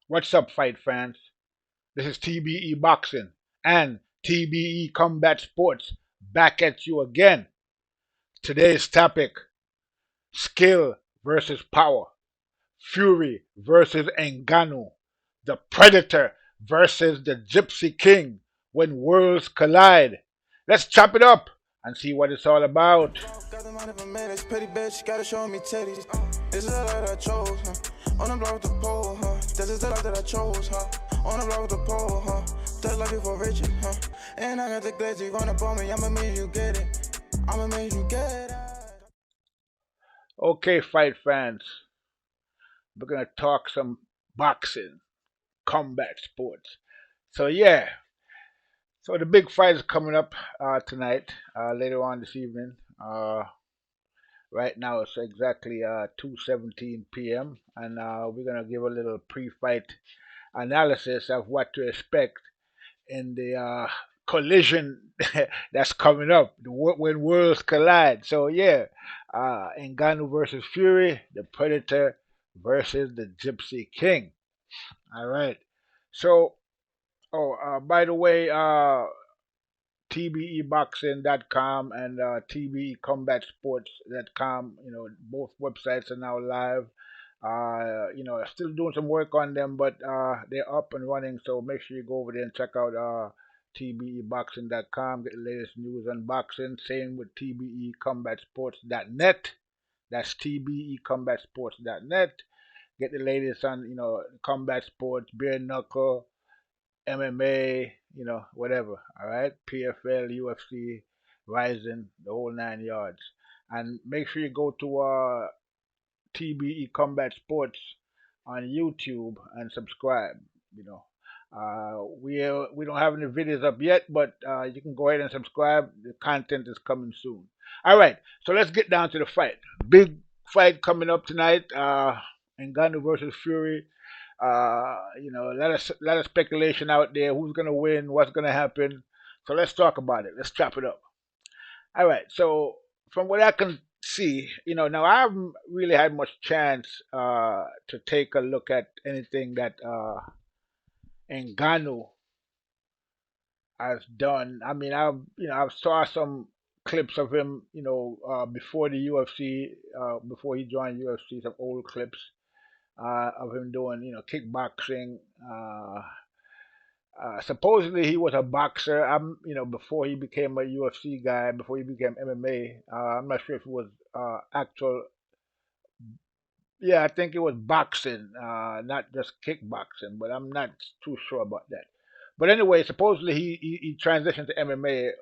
What's up, fight fans? This is TBE Boxing and TBE Combat Sports back at you again. Today's topic: skill versus power, Fury versus Ngannou, the Predator versus the Gypsy King when worlds collide. Let's chop it up and see what it's all about. Got the money for minutes, pretty bitch, gotta show me titties. This is the life that I chose, huh? On the block with the pole, huh? This is the life that I chose, huh? On the block with the pole, huh? This life before riches, huh? And I got the glitzy run up on me, I'ma make you get it. I'ma make you get it. Okay, fight fans, we're gonna talk some boxing, combat sports. So yeah, so the big fight is coming up tonight, later on this evening. Right now it's exactly 2:17 p.m. and we're gonna give a little pre-fight analysis of what to expect in the collision that's coming up when worlds collide. So yeah, Ngannou versus Fury, the Predator versus the Gypsy King. All right. So, by the way, tbeboxing.com and tbecombatsports.com. Both websites are now live. Still doing some work on them, but they're up and running. So make sure you go over there and check out tbeboxing.com. Get the latest news on boxing. Same with tbecombatsports.net. That's tbecombatsports.net. Get the latest on combat sports, bare knuckle, MMA, whatever. All right, PFL, UFC, Rising, the whole 9 yards. And make sure you go to TBE Combat Sports on YouTube and subscribe. You know, we don't have any videos up yet, but you can go ahead and subscribe. The content is coming soon. All right, so let's get down to the fight. Big fight coming up tonight. Ngannou versus Fury. A lot of speculation out there. Who's gonna win? What's gonna happen? So let's talk about it. Let's chop it up. All right. So from what I can see, now I haven't really had much chance to take a look at anything that Ngannou has done. I mean, I've saw some clips of him, before the UFC, before he joined UFC, some old clips of him doing, kickboxing. Supposedly he was a boxer. Before he became a UFC guy, before he became MMA. I'm not sure if it was actual. Yeah, I think it was boxing, not just kickboxing, but I'm not too sure about that. But anyway, supposedly he transitioned to MMA,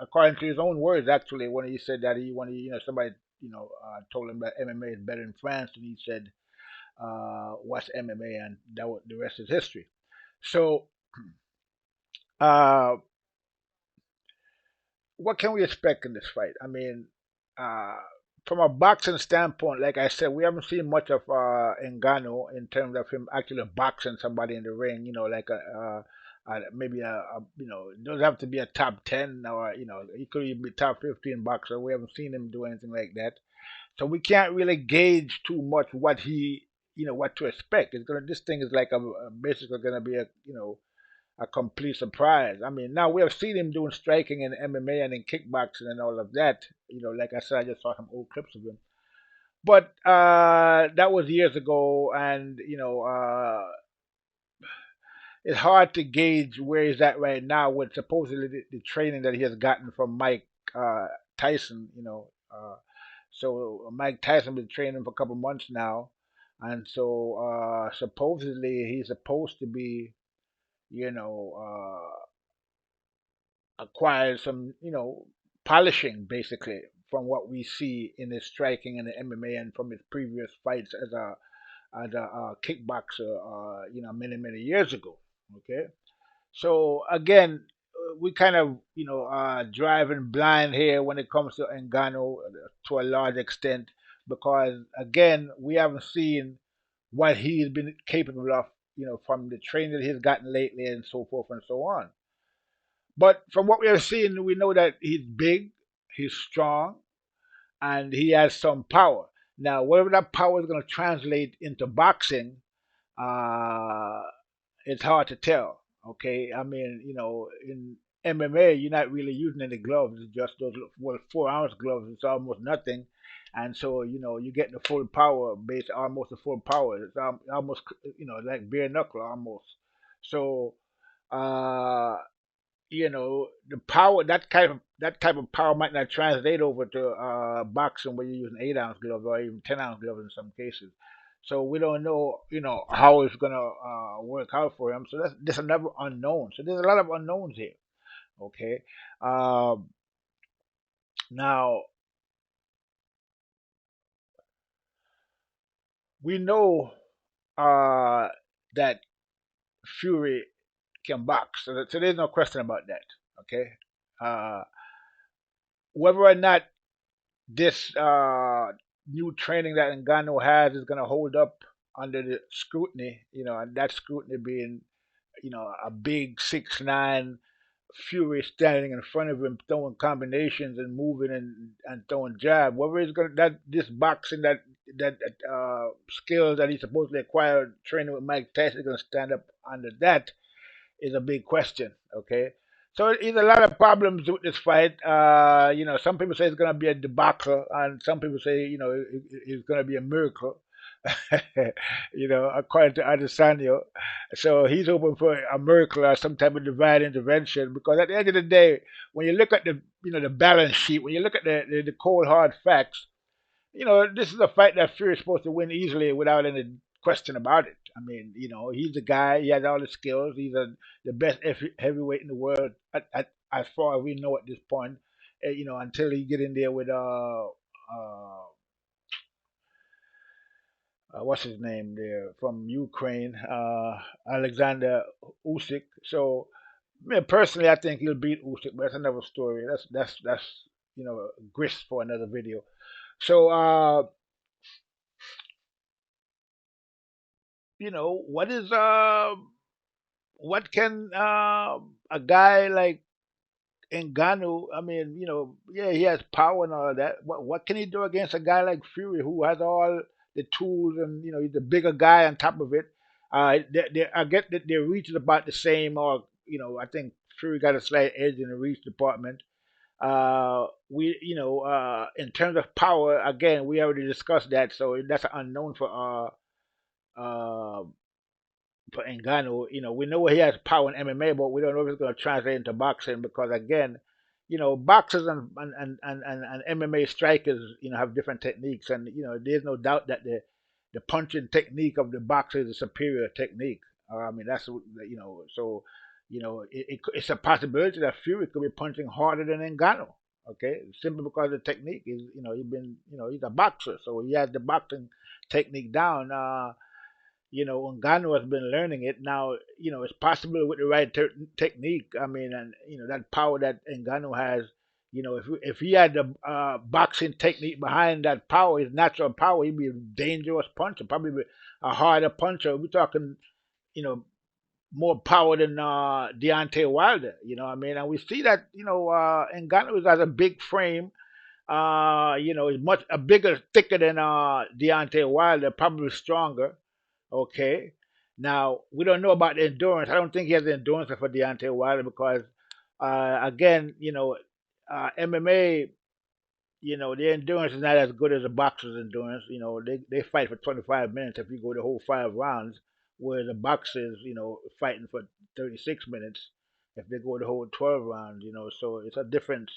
according to his own words. Actually, when he said that when somebody told him that MMA is better in France, and he said, "What's MMA?" and the rest is history. So. Uh, what can we expect in this fight? I mean, uh, from a boxing standpoint, like I said, we haven't seen much of Ngannou in terms of him actually boxing somebody in the ring. Like maybe it doesn't have to be a top 10, or he could even be top 15 boxer. We haven't seen him do anything like that, so we can't really gauge too much what to expect. This thing is like basically gonna be a complete surprise. I mean, now we have seen him doing striking in MMA and in kickboxing and all of that. Like I said, I just saw some old clips of him. But that was years ago, and it's hard to gauge where he's at right now with supposedly the training that he has gotten from Mike Tyson. So Mike Tyson been training for a couple months now, and so supposedly he's supposed to be, you know, acquired some, polishing basically from what we see in his striking in the MMA and from his previous fights as a kickboxer, many years ago. Okay, so again, we kind of driving blind here when it comes to Ngannou to a large extent because again we haven't seen what he's been capable of, from the training that he's gotten lately and so forth and so on. But from what we are seeing, we know that he's big, he's strong, and he has some power. Now, whether that power is going to translate into boxing, uh, it's hard to tell. Okay, I mean, in MMA, you're not really using any gloves. It's just those 4 ounce gloves. It's almost nothing, and so you get the full power, base almost the full power. It's almost like bare knuckle almost. So, uh, the power that type of power might not translate over to boxing where you're using 8 ounce gloves or even 10 ounce gloves in some cases. So we don't know, how it's gonna work out for him. So that's another unknown. So there's a lot of unknowns here. Okay. Um, Now we know uh, that Fury can box. So there's no question about that. Okay. Uh, Whether or not this new training that Ngannou has is going to hold up under the scrutiny, and that scrutiny being, a big 6'9" Fury standing in front of him, throwing combinations and moving and throwing jab. Whether it's going to, that this boxing that skills that he supposedly acquired training with Mike Tyson is going to stand up under that is a big question. Okay, so there's a lot of problems with this fight. Some people say it's going to be a debacle, and some people say it's going to be a miracle. According to Adesanya, so he's hoping for a miracle or some type of divine intervention. Because at the end of the day, when you look at the balance sheet, when you look at the cold hard facts, this is a fight that Fury is supposed to win easily without any question about it. I mean, he's the guy. He has all the skills. He's the best heavyweight in the world as far as we know at this point. Until he get in there with what's his name there from Ukraine, Alexander Usyk. So, personally, I think he'll beat Usyk, but that's another story. That's grist for another video. So, what can a guy like Ngannou? I mean, yeah, he has power and all of that. What can he do against a guy like Fury who has all the tools and he's the bigger guy on top of it? I get that their reach is about the same, or I think Fury got a slight edge in the reach department. In terms of power, again, we already discussed that, so that's an unknown uh, for Ngannou. We know he has power in MMA, but we don't know if it's going to translate into boxing because, again, boxers and MMA strikers, have different techniques, and there's no doubt that the punching technique of the boxer is a superior technique. I mean, that's so it's a possibility that Fury could be punching harder than Ngannou. Okay, simply because the technique is, he's a boxer, so he has the boxing technique down. Ngannou has been learning it now. It's possible with the right technique. I mean, and that power that Ngannou has. If he had the boxing technique behind that power, his natural power, he'd be a dangerous puncher, probably be a harder puncher. We're talking, you know, more power than Deontay Wilder. What I mean, and we see that Ngannou has a big frame. He's much a bigger, thicker than Deontay Wilder, probably stronger. Okay. Now we don't know about the endurance. I don't think he has the endurance for Deontay Wilder because, again, MMA, their endurance is not as good as a boxer's endurance. They fight for 25 minutes if you go the whole 5 rounds, whereas the boxers, fighting for 36 minutes if they go the whole 12 rounds. So it's a difference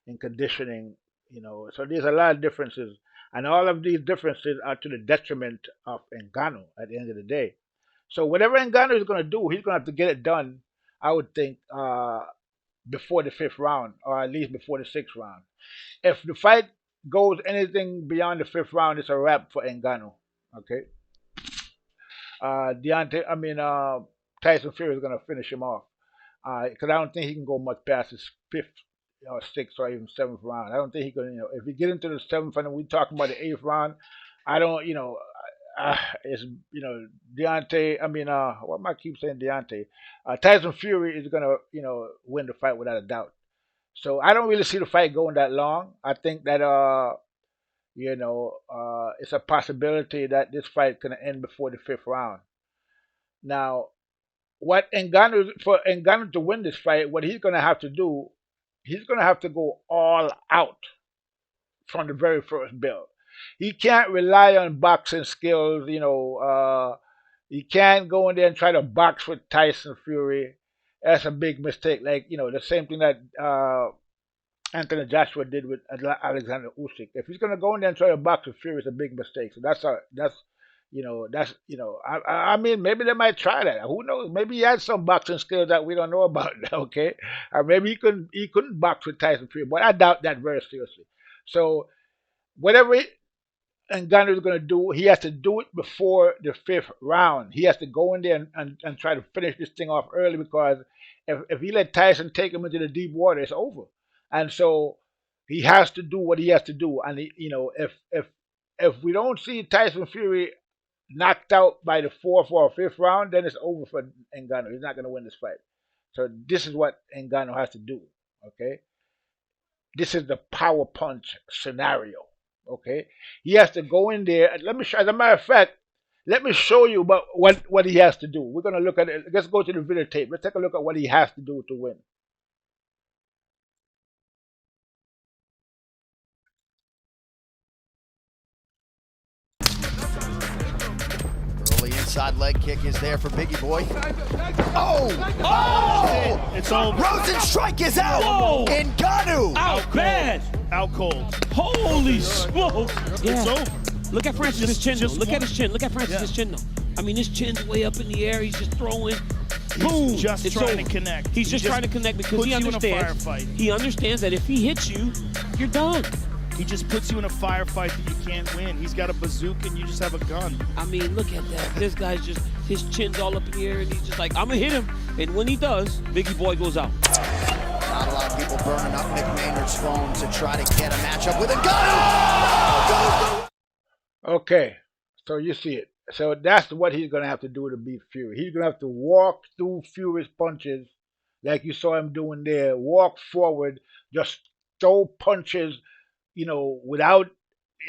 in conditioning. So there's a lot of differences, and all of these differences are to the detriment of Ngannou at the end of the day. So whatever Ngannou is going to do, he's going to have to get it done. I would think before the fifth round, or at least before the sixth round. If the fight goes anything beyond the fifth round, it's a wrap for Ngannou. Okay, Tyson Fury is gonna finish him off because I don't think he can go much past his fifth or sixth or even seventh round. I don't think he can. If he get into the seventh and we talk about the eighth round, I don't. It's Deontay. What am I keep saying Deontay? Tyson Fury is gonna win the fight without a doubt. So I don't really see the fight going that long. I think that it's a possibility that this fight can end before the fifth round. Now, what Ngannou for Ngannou to win this fight, what he's gonna have to do, he's gonna have to go all out from the very first bell. He can't rely on boxing skills. He can't go in there and try to box with Tyson Fury. That's a big mistake. Like the same thing that Anthony Joshua did with Alexander Usyk. If he's gonna go in there and try to box with Fury, it's a big mistake. So I mean, maybe they might try that. Who knows? Maybe he has some boxing skills that we don't know about. Okay, or maybe he couldn't box with Tyson Fury, but I doubt that very seriously. So whatever Ngannou is going to do, he has to do it before the fifth round. He has to go in there and try to finish this thing off early because if he let Tyson take him into the deep water, it's over. And so he has to do what he has to do. And if we don't see Tyson Fury knocked out by the fourth or fifth round, then it's over for Ngannou. He's not going to win this fight. So this is what Ngannou has to do. Okay, this is the power punch scenario. Okay, he has to go in there. Let me show. As a matter of fact, let me show you about what he has to do. We're gonna look at it. Let's go to the videotape. Let's take a look at what he has to do to win. Early inside leg kick is there for Biggie Boy. Oh! Oh! It's over. Rosenstrike is out! Whoa! Ngannou! Out bad! Out cold. Holy smokes! Yeah. It's over. Look at Francis's chin. just Look one- at his chin. Look at Francis's chin. Though. I mean, his chin's way up in the air. He's just throwing. Boom! He's just It's trying over. to connect. He's just trying to connect because puts he you in a understands. firefight. He understands that if he hits you, you're done. He just puts you in a firefight that you can't win. He's got a bazooka and you just have a gun. I mean, look at that. This guy's just his chin's all up in the air, and he's just like, I'm gonna hit him. And when he does, Biggie Boy goes out. Not a lot of people burning up Mick Maynard's phone to try to get a matchup with Ngannou. Okay, so you see it. So that's what he's gonna have to do to beat Fury. He's gonna have to walk through Fury's punches, like you saw him doing there. Walk forward, just throw punches, without.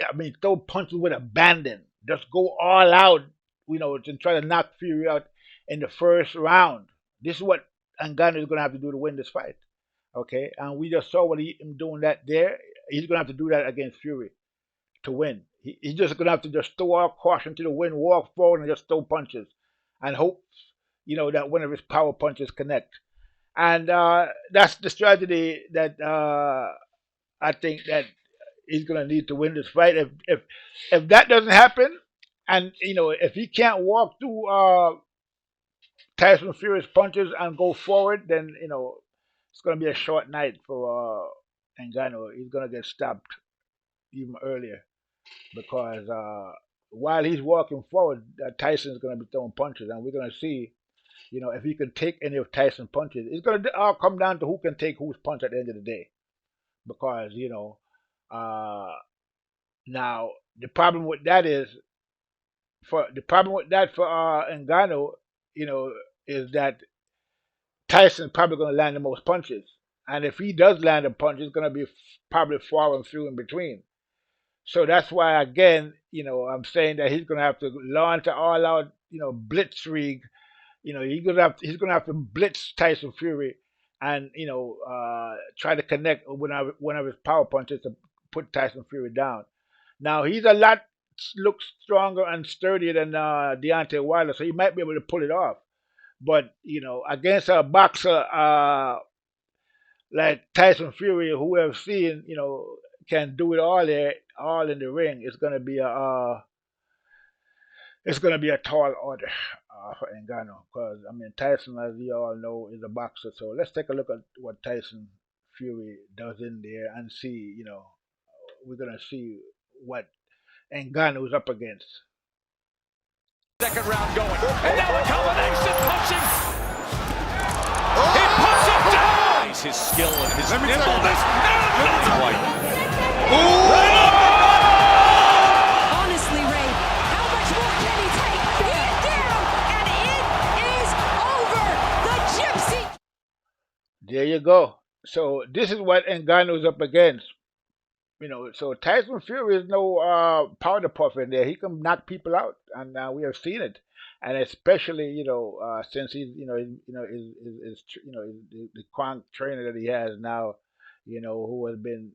I mean, throw punches with abandon. Just go all out, to try to knock Fury out in the first round. This is what Ngannou is gonna have to do to win this fight. Okay, and we just saw what him doing that there. He's gonna have to do that against Fury to win. He's just gonna have to just throw all caution to the wind, walk forward, and just throw punches, and hope that one of his power punches connect. And that's the strategy that I think that he's gonna need to win this fight. If that doesn't happen, and if he can't walk through Tyson Fury's punches and go forward, then it's gonna be a short night for Ngannou. He's gonna get stopped even earlier because while he's walking forward, Tyson's going to be throwing punches, and we're going to see, if he can take any of Tyson's punches. It's going to all come down to who can take whose punch at the end of the day, because now the problem with that is for Ngannou, is that Tyson's probably going to land the most punches, and if he does land a punch, it's going to be probably far and few in between. So that's why, again, I'm saying that he's going to have to launch an all-out, blitzkrieg. He's gonna have to blitz Tyson Fury, and try to connect one of his power punches to put Tyson Fury down. Now he's a lot looks stronger and sturdier than Deontay Wilder, so he might be able to pull it off. But against a boxer like Tyson Fury, who we have seen, can do it all there, all in the ring, it's gonna be a tall order for Ngannou. Because I mean, Tyson, as we all know, is a boxer. So let's take a look at what Tyson Fury does in there and see. We're gonna see what Ngannou is up against. Second round going. And now a combination punching. He puts him down. His skill and his nimbleness. Not quite. Honestly, Ray, how much more can he take? He's down, and it is over. The Gypsy. There you go. So this is what Ngannou is up against. So Tyson Fury is no powder puff in there. He can knock people out, and we have seen it. and especially since he's the Kronk trainer that he has now, who has been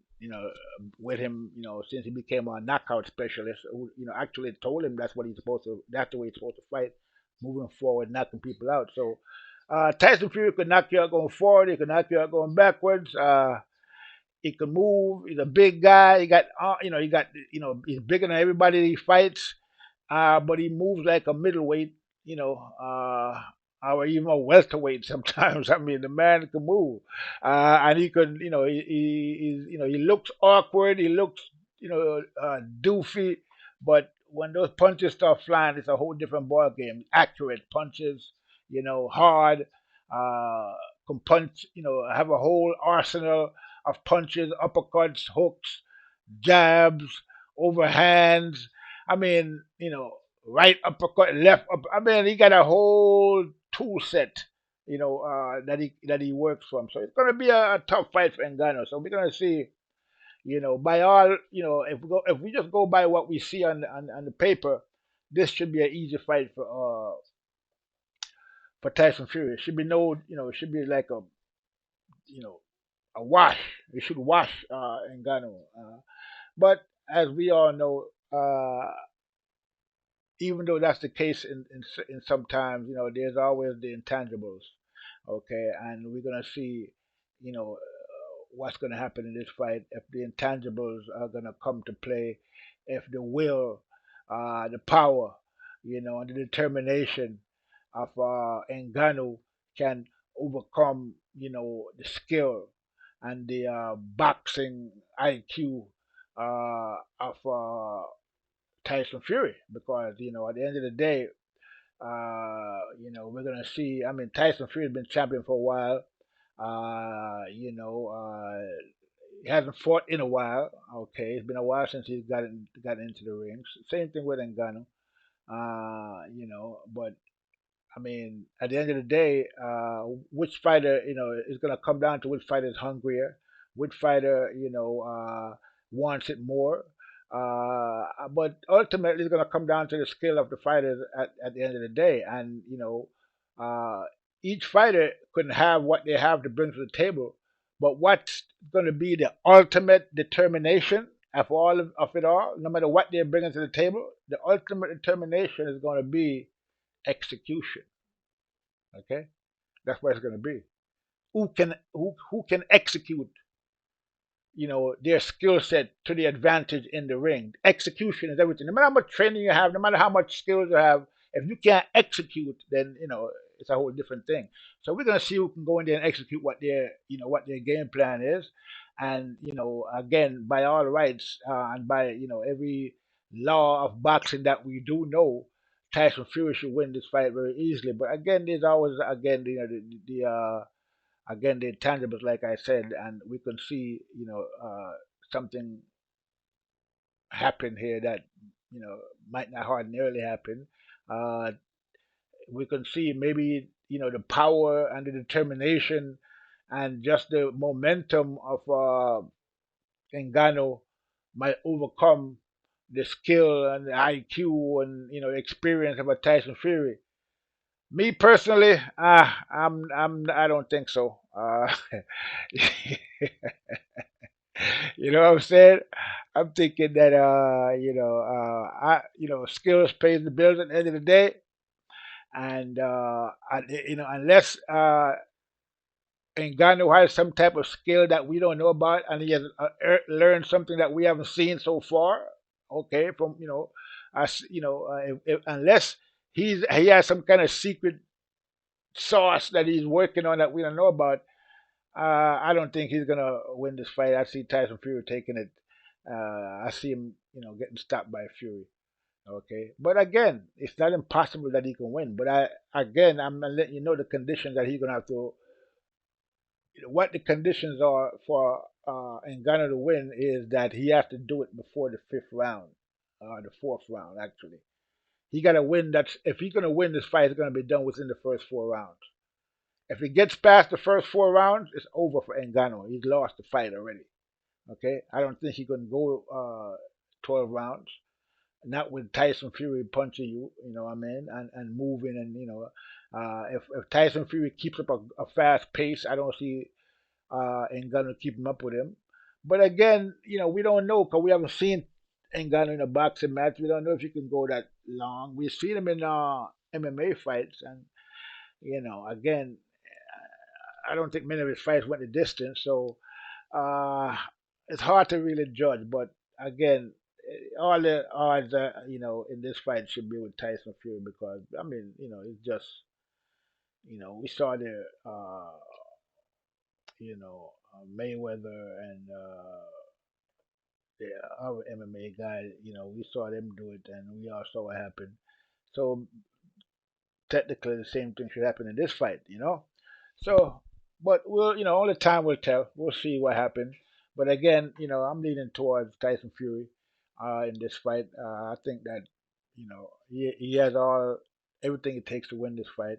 with him since he became a knockout specialist, who actually told him that's the way he's supposed to fight, moving forward, knocking people out. So Tyson Fury could knock you out going forward, he could knock you out going backwards. He can move. He's a big guy. He's bigger than everybody he fights. But he moves like a middleweight, or even a welterweight sometimes. I mean, the man can move, and he can, he looks awkward. He looks, doofy, but when those punches start flying, it's a whole different ball game. Accurate punches, hard. Uh, can punch, have a whole arsenal of punches, uppercuts, hooks, jabs, overhands. I mean, right uppercut, left up. I mean, he got a whole tool set, that he works from. So it's going to be a tough fight for Ngannou. So we're going to see, by all, if we just go by what we see on the paper, this should be an easy fight for Tyson Fury. It should be no, it should be like you know, a wash. It should wash Ngannou. But as we all know, even though that's the case in sometimes, there's always the intangibles. Okay, and we're gonna see, what's gonna happen in this fight if the intangibles are gonna come to play, if the will, the power, and the determination of Ngannou can overcome, the skill and the boxing IQ of Tyson Fury, because at the end of the day, we're gonna see. I mean, Tyson Fury has been champion for a while. He hasn't fought in a while. Okay, it's been a while since he's got into the rings. Same thing with Ngannou. But I mean, at the end of the day, which fighter, is going to come down to which fighter is hungrier, which fighter, wants it more. But ultimately, it's going to come down to the skill of the fighters at the end of the day. And, each fighter can have what they have to bring to the table. But what's going to be the ultimate determination of it all, no matter what they're bringing to the table, the ultimate determination is going to be execution. Okay, that's what it's going to be. Who can execute, their skill set to the advantage in the ring. Execution is everything. No matter how much training you have, no matter how much skills you have, if you can't execute, then it's a whole different thing. So we're going to see who can go in there and execute what their game plan is, and again, by all rights, and by every law of boxing that we do know, Tyson Fury should win this fight very easily. But again, there's always again the intangibles, like I said, and we can see something happen here that might not ordinarily happen. Uh, we can see maybe the power and the determination and just the momentum of Ngannou might overcome the skill and the IQ and experience of a Tyson Fury. Me personally, I don't think so. You know what I'm saying? I'm thinking that skills pays the bills at the end of the day, and unless Ngannou has some type of skill that we don't know about, and he has learned something that we haven't seen so far. Okay, from us, unless he has some kind of secret sauce that he's working on that we don't know about. I don't think he's gonna win this fight. I see Tyson Fury taking it. I see him, getting stopped by Fury. Okay, but again, it's not impossible that he can win. But I'm gonna let you know the conditions that he's gonna have to. What the conditions are for Ngannou to win is that he has to do it before the fifth round, the fourth round actually. He got to win. That's if he's gonna win this fight, it's gonna be done within the first four rounds. If he gets past the first four rounds, it's over for Ngannou. He's lost the fight already. Okay, I don't think he can go 12 rounds. not with Tyson Fury punching you, you know what I mean, and moving and if Tyson Fury keeps up a fast pace, I don't see Ngannou keeping up with him. But again, we don't know because we haven't seen Ngannou in a boxing match. We don't know if he can go that long. We've seen him in MMA fights, and again, I don't think many of his fights went the distance. So uh, it's hard to really judge. But again, all the odds, in this fight should be with Tyson Fury because I mean, it's just, we saw Mayweather and the other MMA guy, we saw them do it, and we all saw what happened. So technically, the same thing should happen in this fight. So, but only time will tell. We'll see what happens. But again, I'm leaning towards Tyson Fury in this fight. I think that he has everything it takes to win this fight,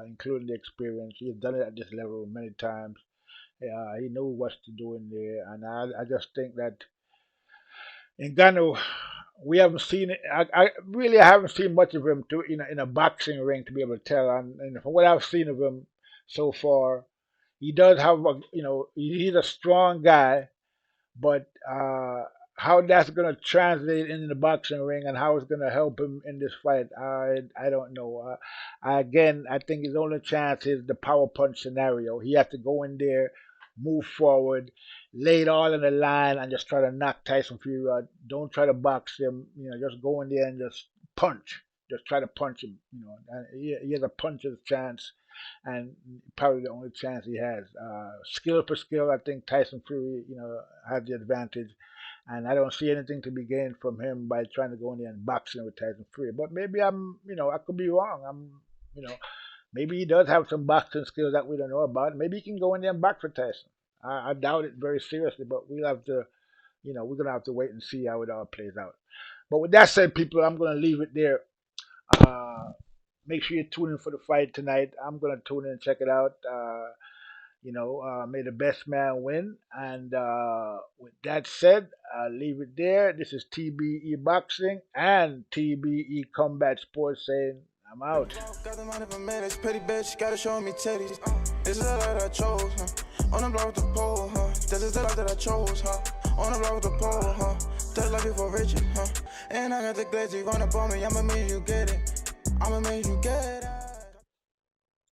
including the experience. He's done it at this level many times. He knows what to do in there, and I just think that Ngannou, we haven't seen it. I really haven't seen much of him in a boxing ring to be able to tell. And from what I've seen of him so far, he does have he's a strong guy, but how that's going to translate in the boxing ring and how it's going to help him in this fight, I don't know. Again, I think his only chance is the power punch scenario. He has to go in there, move forward, lay it all on the line, and just try to knock Tyson Fury out. Don't try to box him. Just go in there and just punch. Just try to punch him. And he has a puncher's chance, and probably the only chance he has. Skill for skill, I think Tyson Fury, has the advantage, and I don't see anything to be gained from him by trying to go in there and boxing with Tyson Fury. But maybe I could be wrong. Maybe he does have some boxing skills that we don't know about. Maybe he can go in there and box for Tyson. I doubt it very seriously, but we'll have to, we're gonna have to wait and see how it all plays out. But with that said, people, I'm gonna leave it there. Make sure you tune in for the fight tonight. I'm gonna tune in and check it out. May the best man win. And with that said, I'll leave it there. This is TBE Boxing and TBE Combat Sports saying I'm out. Got the money for minutes, pretty bitch, gotta show me titties. This is the life that I chose, huh? On the block with the pole, huh? This is the life that I chose, huh? On the block with the pole, huh? That's life before Richard, huh? And I got the glitzy run up on me, I'ma make you get it. I'ma make you get it.